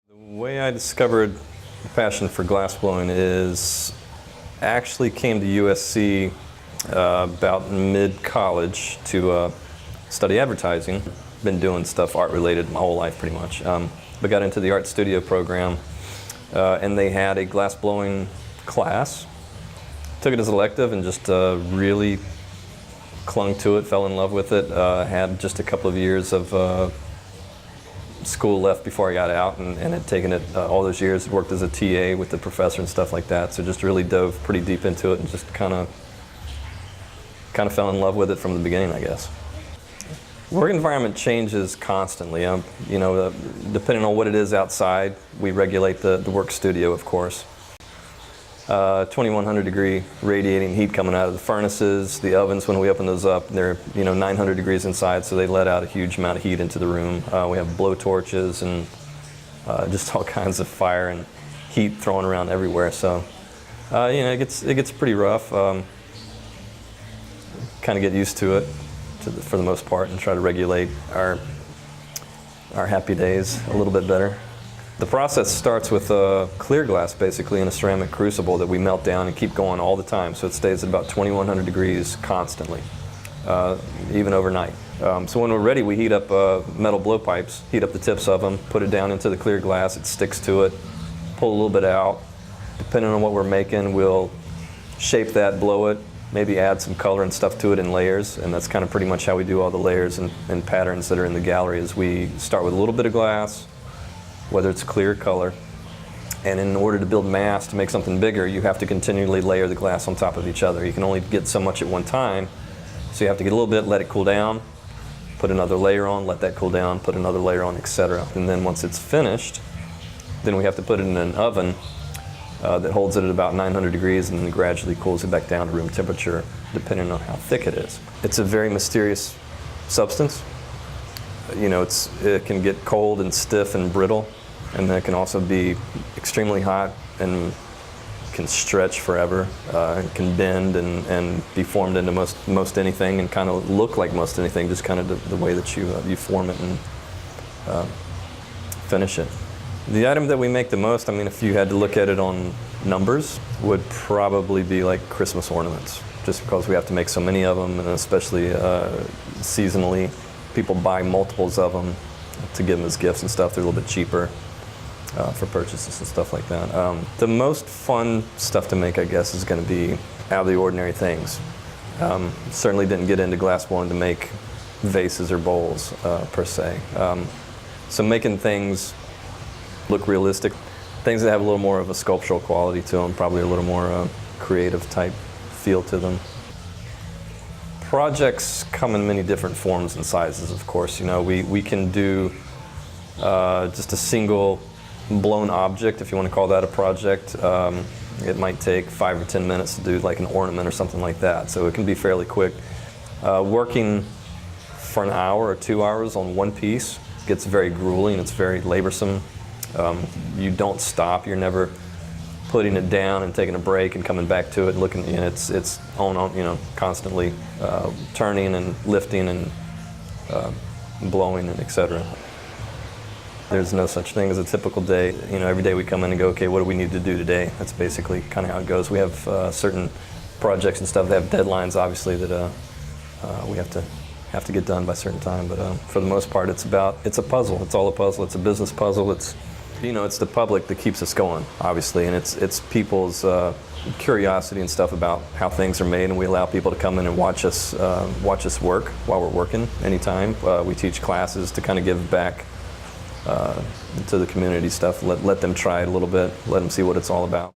The way I discovered the passion for glassblowing is actually came to USC about mid-college to study advertising. Been doing stuff art-related my whole life pretty much, but got into the art studio program and they had a glassblowing class. Took it as elective and just really clung to it, fell in love with it. Had just a couple of years of school left before I got out, and had taken it all those years, worked as a TA with the professor and stuff like that, so just really dove pretty deep into it and just kind of fell in love with it from the beginning, I guess. Work environment changes constantly. Depending on what it is outside, we regulate the work studio, of course. 2100 degree radiating heat coming out of the furnaces. The ovens, when we open those up, they're 900 degrees inside, so they let out a huge amount of heat into the room. We have blow torches and just all kinds of fire and heat thrown around everywhere. So it gets pretty rough. Kind of get used to it for the most part, and try to regulate our happy days a little bit better. The process starts with clear glass, basically, in a ceramic crucible that we melt down and keep going all the time, so it stays at about 2100 degrees constantly, even overnight. So when we're ready, we heat up metal blowpipes, heat up the tips of them, put it down into the clear glass, it sticks to it, pull a little bit out. Depending on what we're making, we'll shape that, blow it, maybe add some color and stuff to it in layers, and that's kind of pretty much how we do all the layers and patterns that are in the gallery. Is we start with a little bit of glass, whether it's clear color, and in order to build mass, to make something bigger, you have to continually layer the glass on top of each other. You can only get so much at one time, so you have to get a little bit, let it cool down, put another layer on, let that cool down, put another layer on, etc. And then once it's finished, then we have to put it in an oven that holds it at about 900 degrees and then gradually cools it back down to room temperature, depending on how thick it is. It's a very mysterious substance. It can get cold and stiff and brittle, and then it can also be extremely hot and can stretch forever. It can bend and be formed into most anything, and kind of look like most anything, just kind of the way that you form it and finish it. The item that we make the most, if you had to look at it on numbers, would probably be like Christmas ornaments, just because we have to make so many of them, and especially seasonally. People buy multiples of them to give them as gifts and stuff. They're a little bit cheaper for purchases and stuff like that. The most fun stuff to make, I guess, is going to be out of the ordinary things. Certainly didn't get into glassblowing to make vases or bowls per se. So making things look realistic, things that have a little more of a sculptural quality to them, probably a little more creative type feel to them. Projects come in many different forms and sizes, of course. We can do just a single blown object, if you want to call that a project. It might take 5 or 10 minutes to do like an ornament or something like that, so it can be fairly quick. Working for an hour or 2 hours on one piece gets very grueling, it's very laborsome. You don't stop, you're never putting it down and taking a break and coming back to it, looking, it's on, constantly turning and lifting and blowing and etc. There's no such thing as a typical day. Every day we come in and go, okay, what do we need to do today? That's basically kind of how it goes. We have certain projects and stuff that have deadlines, obviously, that we have to get done by a certain time. But for the most part, it's a puzzle. It's all a puzzle. It's a business puzzle. It's the public that keeps us going, obviously, and it's people's curiosity and stuff about how things are made, and we allow people to come in and watch us work while we're working anytime. We teach classes to kind of give back to the community stuff, let them try it a little bit, let them see what it's all about.